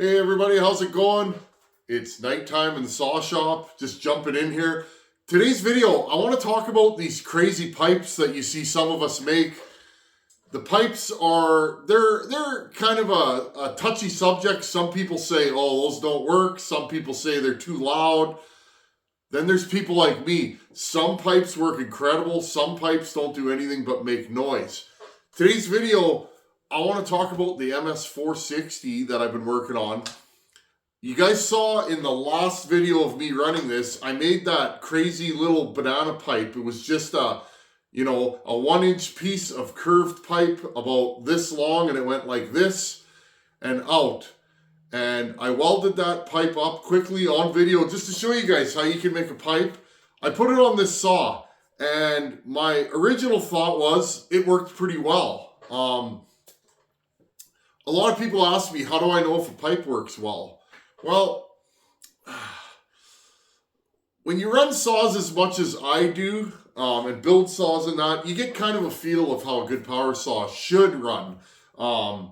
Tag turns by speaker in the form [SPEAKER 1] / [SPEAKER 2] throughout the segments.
[SPEAKER 1] Hey everybody, how's it going? It's nighttime in the saw shop, just jumping in here. Today's video, I want to talk about these crazy pipes that you see some of us make. The pipes are, they're kind of a touchy subject. Some people say, oh, those don't work. Some people say they're too loud. Then there's people like me. Some pipes work incredible. Some pipes don't do anything but make noise. Today's video, I want to talk about the MS460 that I've been working on. You guys saw in the last video of me running this, I made that crazy little banana pipe. It was just a 1-inch piece of curved pipe about this long, and it went like this and out. And I welded that pipe up quickly on video just to show you guys how you can make a pipe. I put it on this saw, and my original thought was it worked pretty well. A lot of people ask me, how do I know if a pipe works well? Well, when you run saws as much as I do, and build saws and that, you get kind of a feel of how a good power saw should run. And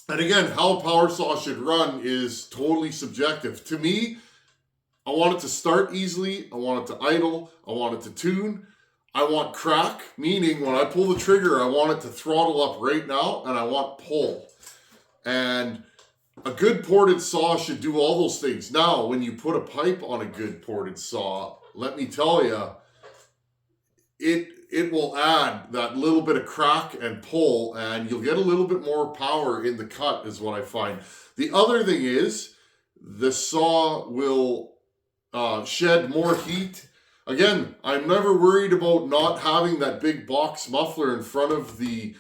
[SPEAKER 1] again, how a power saw should run is totally subjective. To me, I want it to start easily, I want it to idle, I want it to tune. I want crack, meaning when I pull the trigger, I want it to throttle up right now, and I want pull. And a good ported saw should do all those things. Now, when you put a pipe on a good ported saw, let me tell you, it will add that little bit of crack and pull, and you'll get a little bit more power in the cut is what I find. The other thing is, the saw will shed more heat. Again, I'm never worried about not having that big box muffler in front of the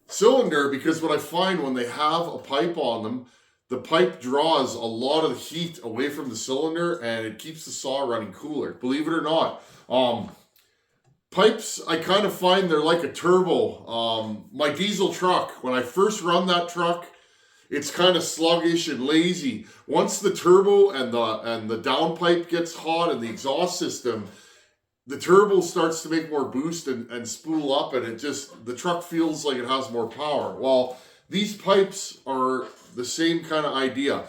[SPEAKER 1] cylinder, because what I find when they have a pipe on them, the pipe draws a lot of the heat away from the cylinder and it keeps the saw running cooler. Believe it or not. Pipes, I kind of find they're like a turbo. My diesel truck, when I first run that truck, it's kind of sluggish and lazy. Once the turbo and the downpipe gets hot and the exhaust system, the turbo starts to make more boost and spool up, and the truck feels like it has more power. Well, these pipes are the same kind of idea.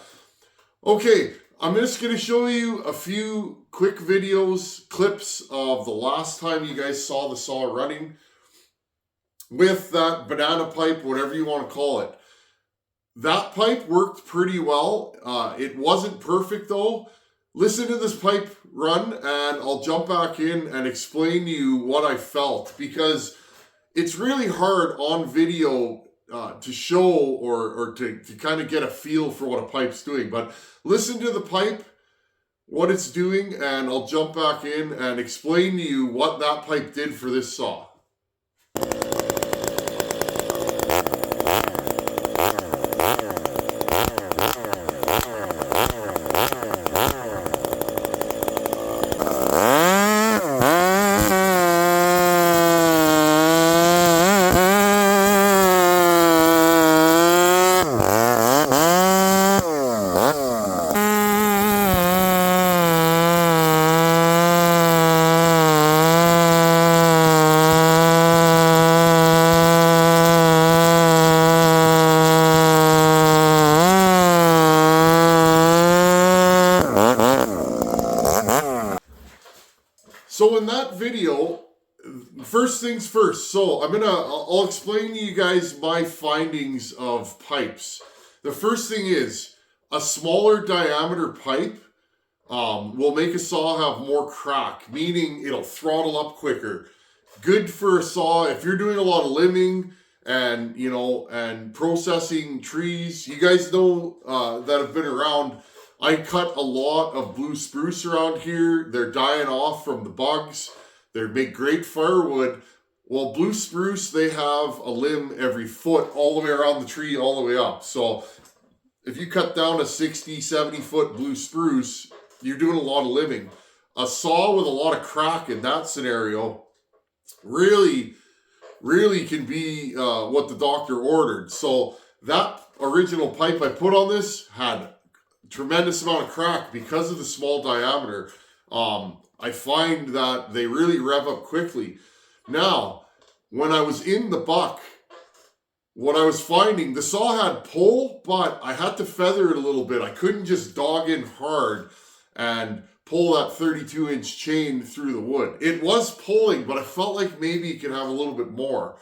[SPEAKER 1] Okay, I'm just going to show you a few quick clips of the last time you guys saw the saw running with that banana pipe, whatever you want to call it. That pipe worked pretty well. It wasn't perfect though. Listen to this pipe run, and I'll jump back in and explain to you what I felt, because it's really hard on video to show or to kind of get a feel for what a pipe's doing. But listen to the pipe, what it's doing, and I'll jump back in and explain to you what that pipe did for this saw. So in that video, first things first, so I'll explain to you guys my findings of pipes. The first thing is, a smaller diameter pipe will make a saw have more crack, meaning it'll throttle up quicker. Good for a saw if you're doing a lot of limbing and processing trees. You guys know that have been around. I cut a lot of blue spruce around here. They're dying off from the bugs. They make great firewood. Well, blue spruce, they have a limb every foot all the way around the tree, all the way up. So if you cut down a 60, 70 foot blue spruce, you're doing a lot of limbing. A saw with a lot of crack in that scenario really can be what the doctor ordered. So that original pipe I put on this had tremendous amount of crack because of the small diameter. I find that they really rev up quickly. Now, when I was in the buck, what I was finding, the saw had pull, but I had to feather it a little bit. I couldn't just dog in hard and pull that 32-inch chain through the wood. It was pulling, but I felt like maybe it could have a little bit more.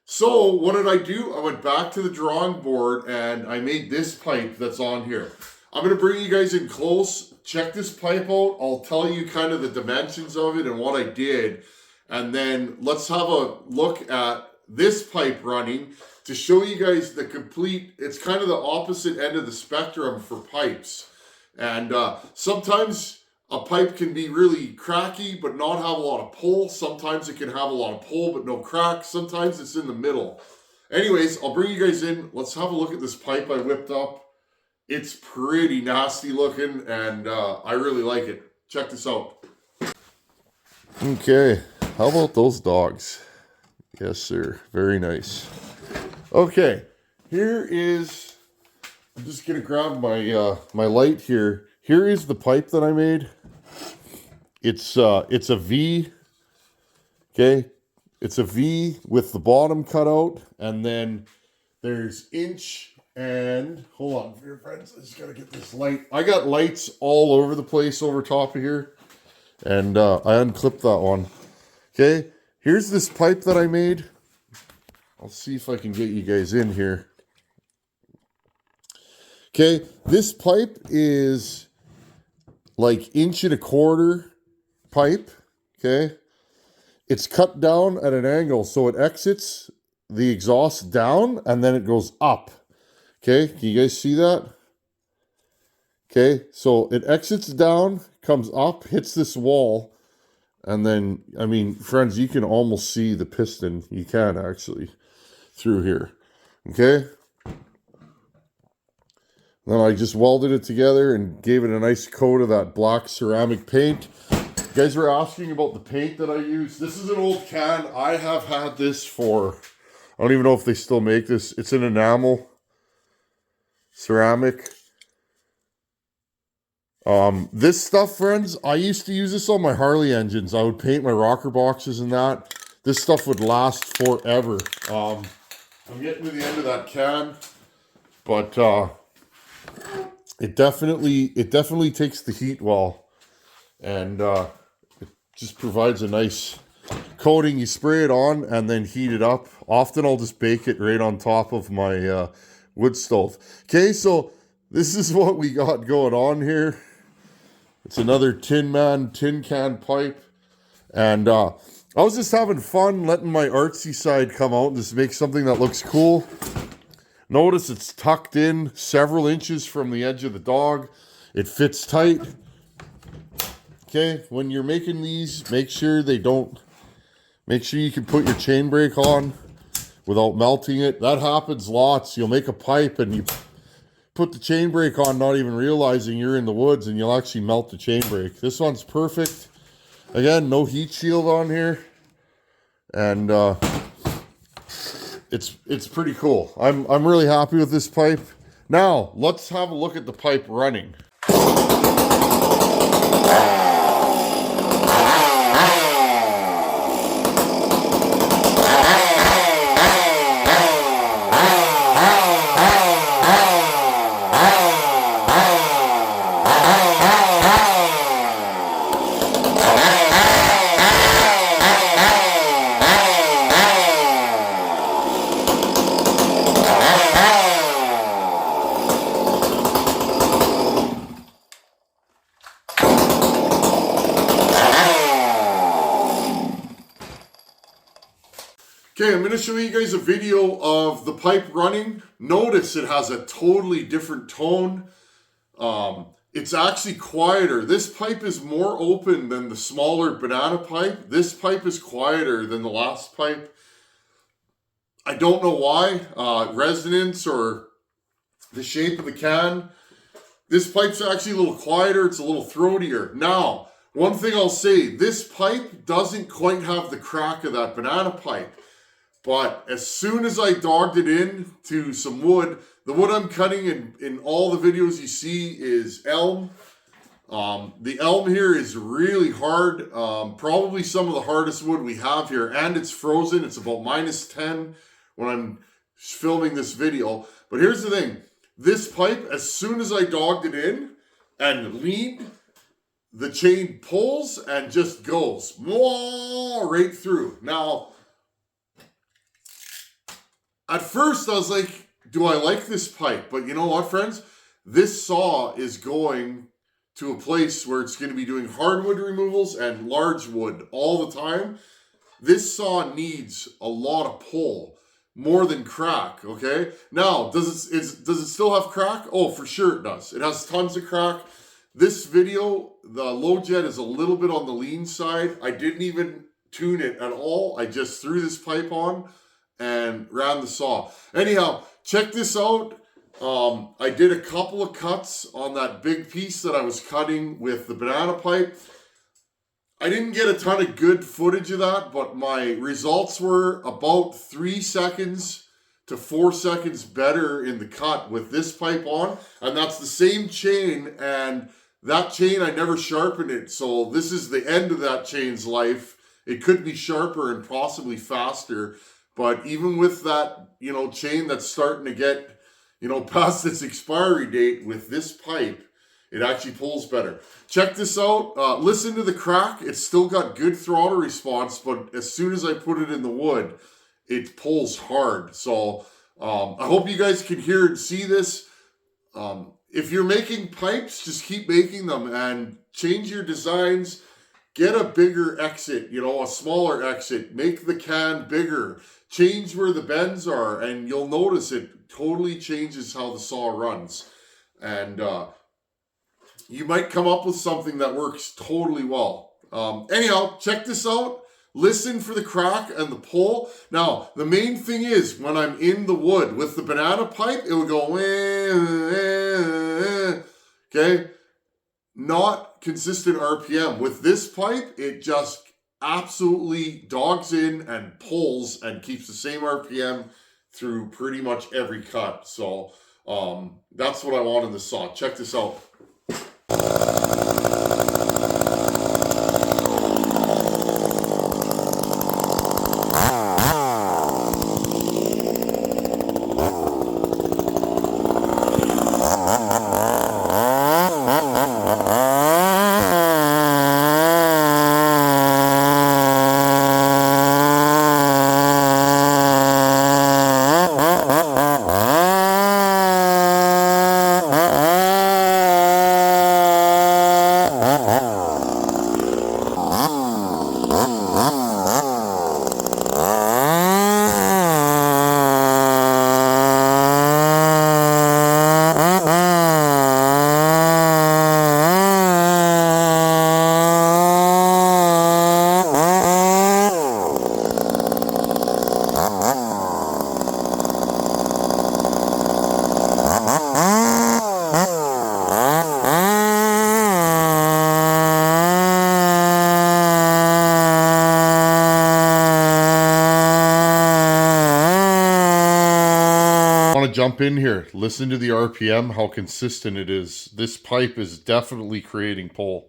[SPEAKER 1] So what did I do? I went back to the drawing board and I made this pipe that's on here. I'm going to bring you guys in close, check this pipe out. I'll tell you kind of the dimensions of it and what I did. And then let's have a look at this pipe running to show you guys the complete, it's kind of the opposite end of the spectrum for pipes. And sometimes a pipe can be really cracky but not have a lot of pull. Sometimes it can have a lot of pull but no crack. Sometimes it's in the middle. Anyways, I'll bring you guys in. Let's have a look at this pipe I whipped up. It's pretty nasty looking and I really like it. Check this out. Okay, how about those dogs? Yes, sir. Very nice. Okay, here is, I'm just going to grab my my light here. Here is the pipe that I made. It's a V. Okay, it's a V with the bottom cut out, and then there's inch and hold on for your friends. I just gotta get this light. I got lights all over the place over top of here, and I unclipped that one. Okay, here's this pipe that I made. I'll see if I can get you guys in here. Okay, this pipe is like 1.25 inch pipe, okay? It's cut down at an angle, so it exits the exhaust down and then it goes up. Okay, can you guys see that? Okay, so it exits down, comes up, hits this wall, and then, I mean, friends, you can almost see the piston. You can actually, through here, okay? Then I just welded it together and gave it a nice coat of that black ceramic paint. You guys were asking about the paint that I use. This is an old can. I have had this for, I don't even know if they still make this. It's an enamel ceramic. This stuff, friends, I used to use this on my Harley engines. I would paint my rocker boxes and that. This stuff would last forever. I'm getting to the end of that can, but it definitely takes the heat well, and it just provides a nice coating. You spray it on and then heat it up. Often I'll just bake it right on top of my wood stove. Okay, so this is what we got going on here. It's another tin can pipe, and I was just having fun letting my artsy side come out and just make something that looks cool. Notice it's tucked in several inches from the edge of the dog. It fits tight. Okay, when you're making these, make sure you can put your chain brake on without melting it. That happens lots. You'll make a pipe and you put the chain brake on not even realizing you're in the woods, and you'll actually melt the chain brake. This one's perfect. Again, no heat shield on here. And it's pretty cool. I'm really happy with this pipe. Now, let's have a look at the pipe running. Okay, I'm going to show you guys a video of the pipe running. Notice it has a totally different tone. It's actually quieter. This pipe is more open than the smaller banana pipe. This pipe is quieter than the last pipe. I don't know why. Resonance or the shape of the can. This pipe's actually a little quieter. It's a little throatier. Now, one thing I'll say, this pipe doesn't quite have the crack of that banana pipe. But as soon as I dogged it in to some wood, the wood I'm cutting in all the videos you see is elm. The elm here is really hard, probably some of the hardest wood we have here, and it's frozen. It's about -10 when I'm filming this video. But here's the thing. This pipe, as soon as I dogged it in and leaned, the chain pulls and just goes right through. Now, at first I was like, do I like this pipe? But you know what, friends? This saw is going to a place where it's going to be doing hardwood removals and large wood all the time. This saw needs a lot of pull, more than crack, okay? Now, does it still have crack? Oh, for sure it does. It has tons of crack. This video, the low jet is a little bit on the lean side. I didn't even tune it at all. I just threw this pipe on and ran the saw. Anyhow, check this out. I did a couple of cuts on that big piece that I was cutting with the banana pipe. I didn't get a ton of good footage of that, but my results were about 3 seconds to 4 seconds better in the cut with this pipe on. And that's the same chain, and that chain, I never sharpened it. So this is the end of that chain's life. It could be sharper and possibly faster. But even with that, chain that's starting to get, past its expiry date, with this pipe, it actually pulls better. Check this out. Listen to the crack. It's still got good throttle response, but as soon as I put it in the wood, it pulls hard. So I hope you guys can hear and see this. If you're making pipes, just keep making them and change your designs. Get a bigger exit, a smaller exit. Make the can bigger. Change where the bends are, and you'll notice it totally changes how the saw runs. And you might come up with something that works totally well. Anyhow, check this out. Listen for the crack and the pull. Now, the main thing is, when I'm in the wood with the banana pipe, it would go, okay? Not consistent RPM. With this pipe, it just absolutely dogs in and pulls and keeps the same RPM through pretty much every cut. So that's what I want in the saw. Check this out. Jump in here. Listen to the RPM, how consistent it is. This pipe is definitely creating pull.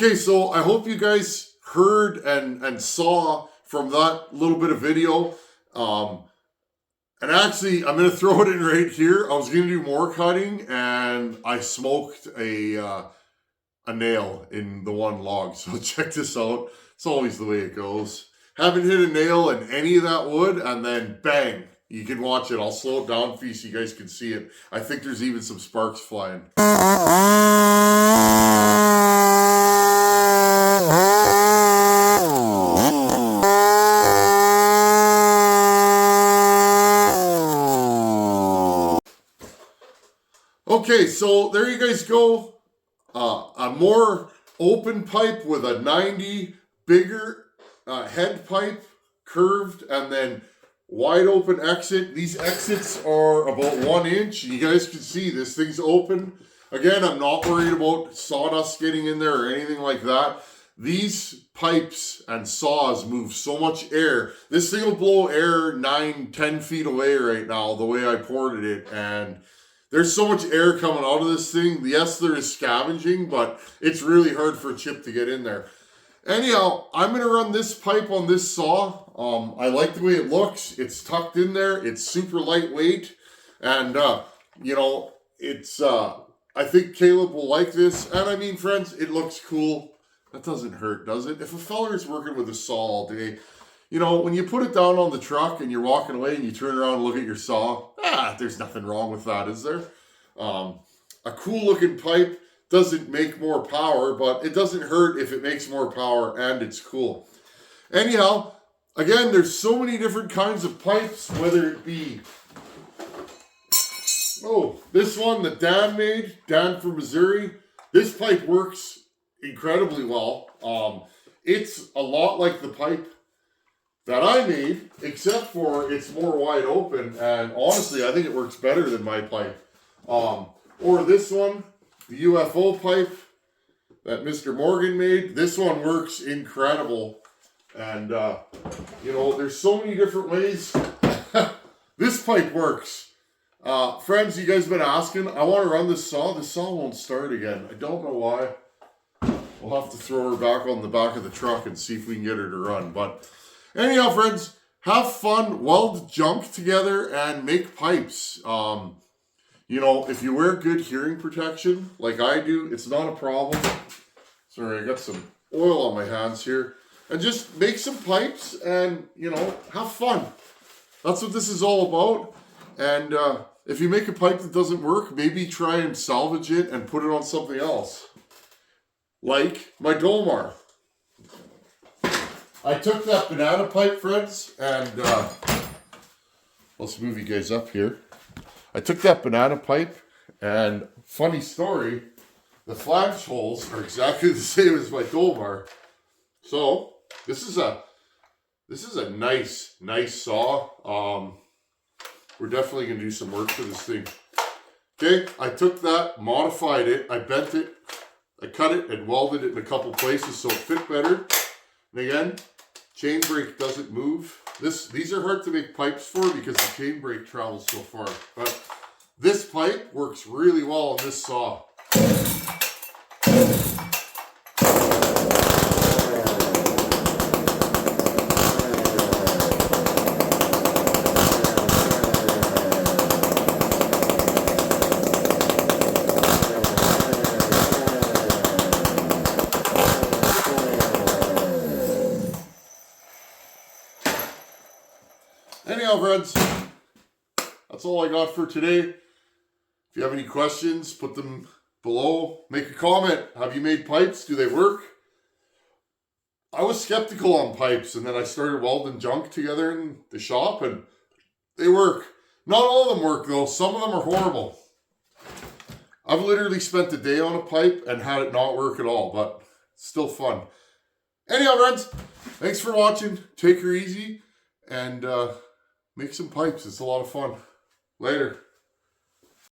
[SPEAKER 1] Okay, so I hope you guys heard and saw from that little bit of video. And actually, I'm going to throw it in right here. I was going to do more cutting, and I smoked a nail in the one log. So check this out. It's always the way it goes. Haven't hit a nail in any of that wood, and then bang. You can watch it. I'll slow it down for you so you guys can see it. I think there's even some sparks flying. so there you guys go. A more open pipe with a 90 bigger head pipe, curved, and then wide open exit. These exits are about 1 inch. You guys can see this thing's open. Again, I'm not worried about sawdust getting in there or anything like that. These pipes and saws move so much air. This thing will blow air 9-10 feet away right now, the way I ported it. And there's so much air coming out of this thing. Yes, there is scavenging, but it's really hard for a chip to get in there. Anyhow, I'm going to run this pipe on this saw. I like the way it looks. It's tucked in there. It's super lightweight. And, you know, it's, I think Caleb will like this. And I mean, friends, it looks cool. That doesn't hurt, does it? If a fella is working with a saw all day, you know, when you put it down on the truck and you're walking away and you turn around and look at your saw, there's nothing wrong with that, is there? A cool looking pipe doesn't make more power, but it doesn't hurt if it makes more power and it's cool. Anyhow, again, there's so many different kinds of pipes, whether it be, this one that Dan made, Dan from Missouri. This pipe works incredibly well. It's a lot like the pipe that I made, except for it's more wide open, and honestly, I think it works better than my pipe. Or this one, the UFO pipe that Mr. Morgan made. This one works incredible, and you know, there's so many different ways this pipe works. Friends, you guys have been asking, I want to run this saw. This saw won't start again. I don't know why. We'll have to throw her back on the back of the truck and see if we can get her to run. But anyhow, friends, have fun, weld junk together, and make pipes. You know, if you wear good hearing protection, like I do, it's not a problem. Sorry, I got some oil on my hands here. And just make some pipes and, you know, have fun. That's what this is all about. And if you make a pipe that doesn't work, maybe try and salvage it and put it on something else. Like my Dolmar. I took that banana pipe, friends, and let's move you guys up here. I took that banana pipe, and funny story, the flange holes are exactly the same as my Dolmar. So this is a nice saw. We're definitely gonna do some work to this thing. Okay, I took that, modified it, I bent it, I cut it and welded it in a couple places so it fit better. And again, chain brake doesn't move. These are hard to make pipes for because the chain brake travels so far. But this pipe works really well on this saw. Anyhow, friends, that's all I got for today. If you have any questions, put them below. Make a comment. Have you made pipes? Do they work? I was skeptical on pipes, and then I started welding junk together in the shop, and they work. Not all of them work, though. Some of them are horrible. I've literally spent a day on a pipe and had it not work at all, but it's still fun. Anyhow, friends, thanks for watching. Take her easy, and make some pipes. It's a lot of fun. Later.